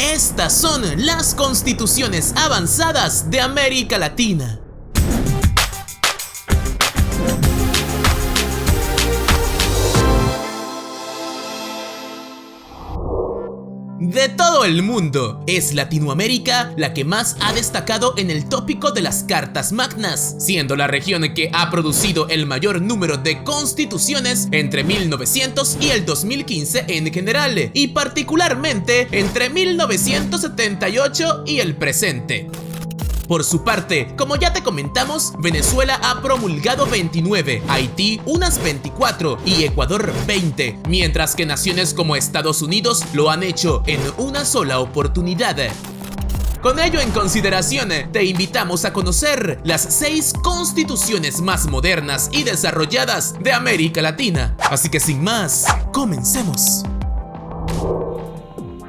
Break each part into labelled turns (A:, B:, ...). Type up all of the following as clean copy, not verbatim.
A: Estas son las constituciones avanzadas de América Latina. De todo el mundo, es Latinoamérica la que más ha destacado en el tópico de las cartas magnas, siendo la región que ha producido el mayor número de constituciones entre 1900 y el 2015 en general, y particularmente entre 1978 y el presente. Por su parte, como ya te comentamos, Venezuela ha promulgado 29, Haití unas 24 y Ecuador 20, mientras que naciones como Estados Unidos lo han hecho en una sola oportunidad. Con ello en consideración, te invitamos a conocer las 6 constituciones más modernas y desarrolladas de América Latina. Así que sin más, comencemos.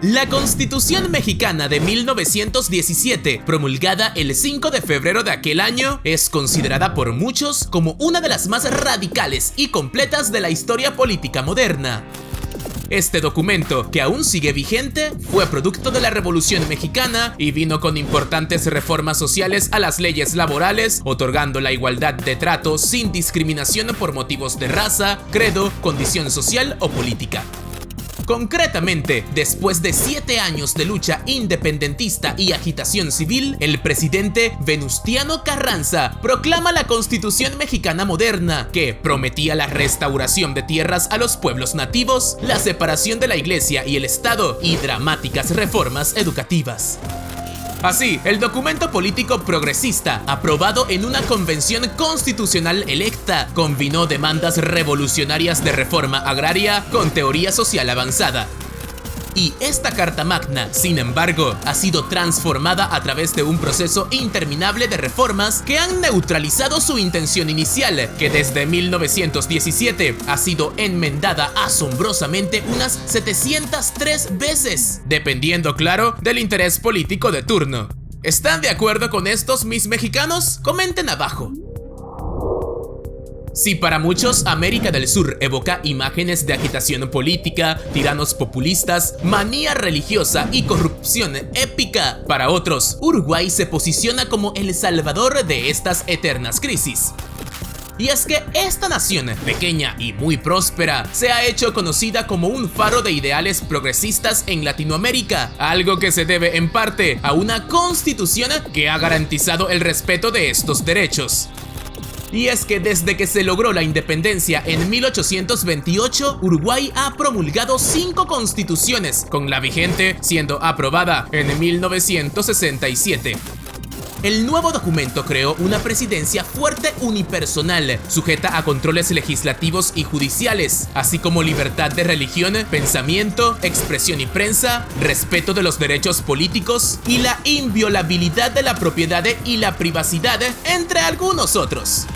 A: La Constitución Mexicana de 1917, promulgada el 5 de febrero de aquel año, es considerada por muchos como una de las más radicales y completas de la historia política moderna. Este documento, que aún sigue vigente, fue producto de la Revolución Mexicana y vino con importantes reformas sociales a las leyes laborales, otorgando la igualdad de trato sin discriminación por motivos de raza, credo, condición social o política. Concretamente, después de 7 años de lucha independentista y agitación civil, el presidente Venustiano Carranza proclama la Constitución Mexicana moderna, que prometía la restauración de tierras a los pueblos nativos, la separación de la Iglesia y el Estado y dramáticas reformas educativas. Así, el documento político progresista, aprobado en una convención constitucional electa, combinó demandas revolucionarias de reforma agraria con teoría social avanzada. Y esta Carta Magna, sin embargo, ha sido transformada a través de un proceso interminable de reformas que han neutralizado su intención inicial, que desde 1917 ha sido enmendada asombrosamente unas 703 veces, dependiendo, claro, del interés político de turno. ¿Están de acuerdo con estos, mis mexicanos? Comenten abajo. Si para muchos América del Sur evoca imágenes de agitación política, tiranos populistas, manía religiosa y corrupción épica, para otros, Uruguay se posiciona como el salvador de estas eternas crisis. Y es que esta nación, pequeña y muy próspera, se ha hecho conocida como un faro de ideales progresistas en Latinoamérica, algo que se debe en parte a una constitución que ha garantizado el respeto de estos derechos. Y es que desde que se logró la independencia en 1828, Uruguay ha promulgado 5 constituciones, con la vigente siendo aprobada en 1967. El nuevo documento creó una presidencia fuerte unipersonal, sujeta a controles legislativos y judiciales, así como libertad de religión, pensamiento, expresión y prensa, respeto de los derechos políticos y la inviolabilidad de la propiedad y la privacidad, entre algunos otros.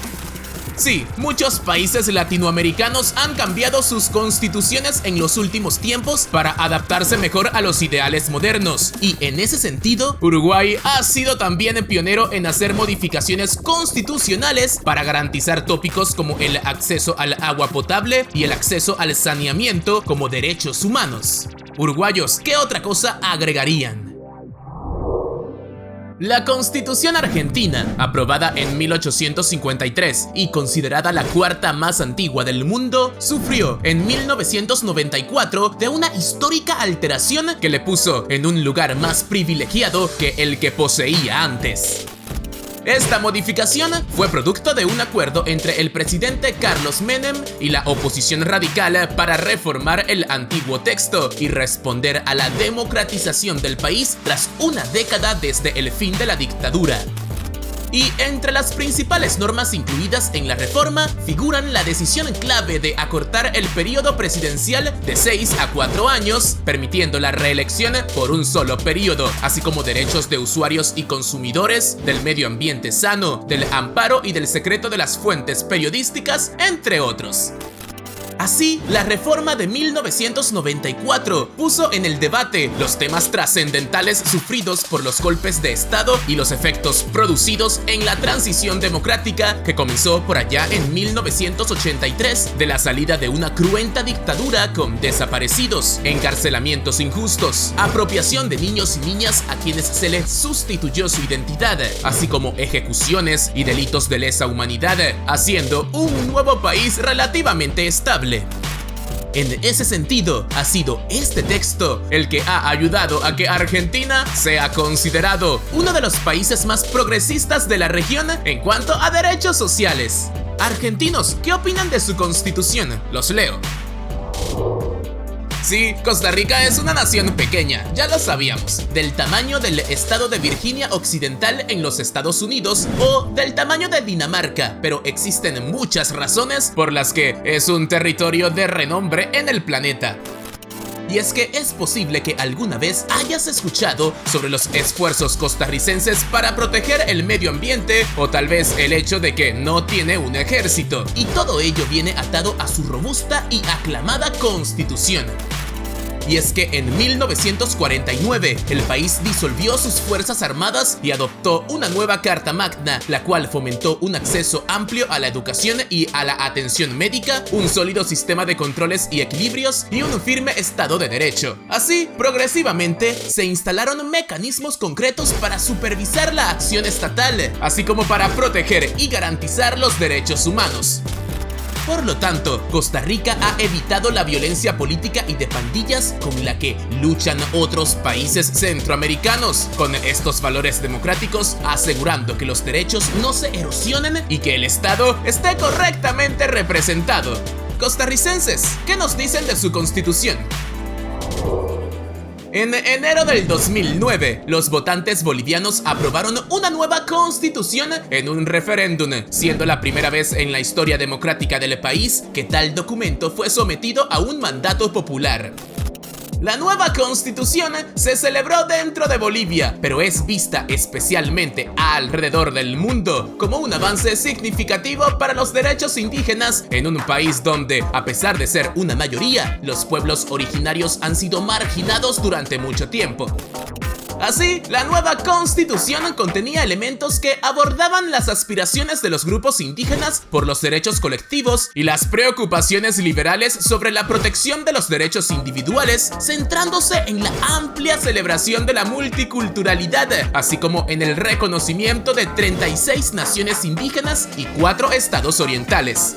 A: Sí, muchos países latinoamericanos han cambiado sus constituciones en los últimos tiempos para adaptarse mejor a los ideales modernos, y en ese sentido, Uruguay ha sido también pionero en hacer modificaciones constitucionales para garantizar tópicos como el acceso al agua potable y el acceso al saneamiento como derechos humanos. Uruguayos, ¿qué otra cosa agregarían? La Constitución Argentina, aprobada en 1853 y considerada la cuarta más antigua del mundo, sufrió en 1994 de una histórica alteración que le puso en un lugar más privilegiado que el que poseía antes. Esta modificación fue producto de un acuerdo entre el presidente Carlos Menem y la oposición radical para reformar el antiguo texto y responder a la democratización del país tras una década desde el fin de la dictadura. Y entre las principales normas incluidas en la reforma figuran la decisión clave de acortar el periodo presidencial de 6 a 4 años, permitiendo la reelección por un solo periodo, así como derechos de usuarios y consumidores, del medio ambiente sano, del amparo y del secreto de las fuentes periodísticas, entre otros. Así, la reforma de 1994 puso en el debate los temas trascendentales sufridos por los golpes de Estado y los efectos producidos en la transición democrática que comenzó por allá en 1983, de la salida de una cruenta dictadura con desaparecidos, encarcelamientos injustos, apropiación de niños y niñas a quienes se les sustituyó su identidad, así como ejecuciones y delitos de lesa humanidad, haciendo un nuevo país relativamente estable. En ese sentido, ha sido este texto el que ha ayudado a que Argentina sea considerado uno de los países más progresistas de la región en cuanto a derechos sociales. Argentinos, ¿qué opinan de su constitución? Los leo. Sí, Costa Rica es una nación pequeña, ya lo sabíamos, del tamaño del estado de Virginia Occidental en los Estados Unidos o del tamaño de Dinamarca, pero existen muchas razones por las que es un territorio de renombre en el planeta. Y es que es posible que alguna vez hayas escuchado sobre los esfuerzos costarricenses para proteger el medio ambiente o tal vez el hecho de que no tiene un ejército. Y todo ello viene atado a su robusta y aclamada constitución. Y es que en 1949 el país disolvió sus fuerzas armadas y adoptó una nueva Carta Magna, la cual fomentó un acceso amplio a la educación y a la atención médica, un sólido sistema de controles y equilibrios y un firme Estado de Derecho. Así, progresivamente, se instalaron mecanismos concretos para supervisar la acción estatal, así como para proteger y garantizar los derechos humanos. Por lo tanto, Costa Rica ha evitado la violencia política y de pandillas con la que luchan otros países centroamericanos, con estos valores democráticos asegurando que los derechos no se erosionen y que el Estado esté correctamente representado. Costarricenses, ¿qué nos dicen de su constitución? En enero del 2009, los votantes bolivianos aprobaron una nueva constitución en un referéndum, siendo la primera vez en la historia democrática del país que tal documento fue sometido a un mandato popular. La nueva constitución se celebró dentro de Bolivia, pero es vista especialmente alrededor del mundo como un avance significativo para los derechos indígenas en un país donde, a pesar de ser una mayoría, los pueblos originarios han sido marginados durante mucho tiempo. Así, la nueva constitución contenía elementos que abordaban las aspiraciones de los grupos indígenas por los derechos colectivos y las preocupaciones liberales sobre la protección de los derechos individuales, centrándose en la amplia celebración de la multiculturalidad, así como en el reconocimiento de 36 naciones indígenas y 4 estados orientales.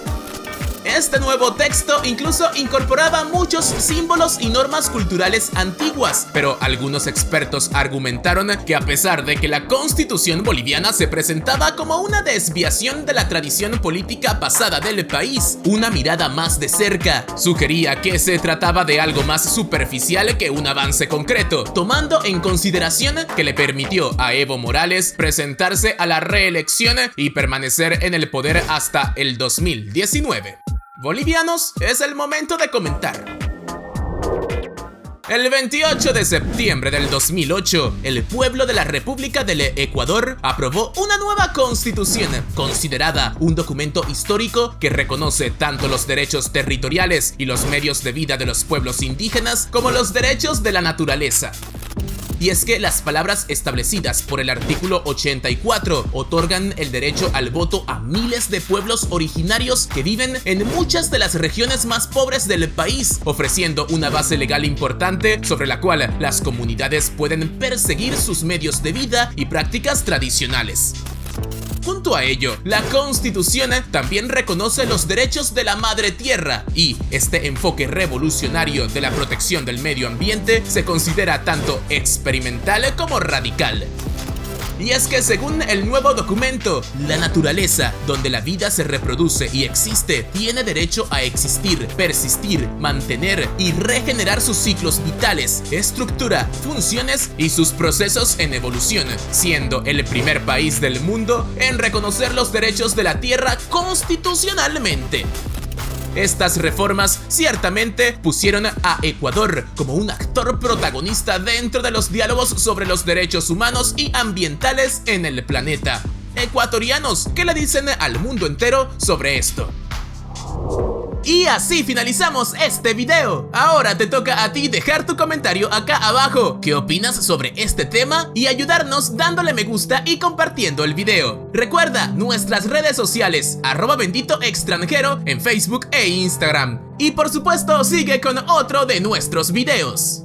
A: Este nuevo texto incluso incorporaba muchos símbolos y normas culturales antiguas, pero algunos expertos argumentaron que a pesar de que la constitución boliviana se presentaba como una desviación de la tradición política pasada del país, una mirada más de cerca sugería que se trataba de algo más superficial que un avance concreto, tomando en consideración que le permitió a Evo Morales presentarse a la reelección y permanecer en el poder hasta el 2019. Bolivianos, es el momento de comentar. El 28 de septiembre del 2008, el pueblo de la República del Ecuador aprobó una nueva constitución, considerada un documento histórico que reconoce tanto los derechos territoriales y los medios de vida de los pueblos indígenas como los derechos de la naturaleza. Y es que las palabras establecidas por el artículo 84 otorgan el derecho al voto a miles de pueblos originarios que viven en muchas de las regiones más pobres del país, ofreciendo una base legal importante sobre la cual las comunidades pueden perseguir sus medios de vida y prácticas tradicionales. Junto a ello, la Constitución también reconoce los derechos de la madre tierra y este enfoque revolucionario de la protección del medio ambiente se considera tanto experimental como radical. Y es que según el nuevo documento, la naturaleza, donde la vida se reproduce y existe, tiene derecho a existir, persistir, mantener y regenerar sus ciclos vitales, estructura, funciones y sus procesos en evolución, siendo el primer país del mundo en reconocer los derechos de la tierra constitucionalmente. Estas reformas ciertamente pusieron a Ecuador como un actor protagonista dentro de los diálogos sobre los derechos humanos y ambientales en el planeta. Ecuatorianos, ¿qué le dicen al mundo entero sobre esto? Y así finalizamos este video. Ahora te toca a ti dejar tu comentario acá abajo. ¿Qué opinas sobre este tema? Y ayudarnos dándole me gusta y compartiendo el video. Recuerda nuestras redes sociales @benditoextranjero en Facebook e Instagram. Y por supuesto sigue con otro de nuestros videos.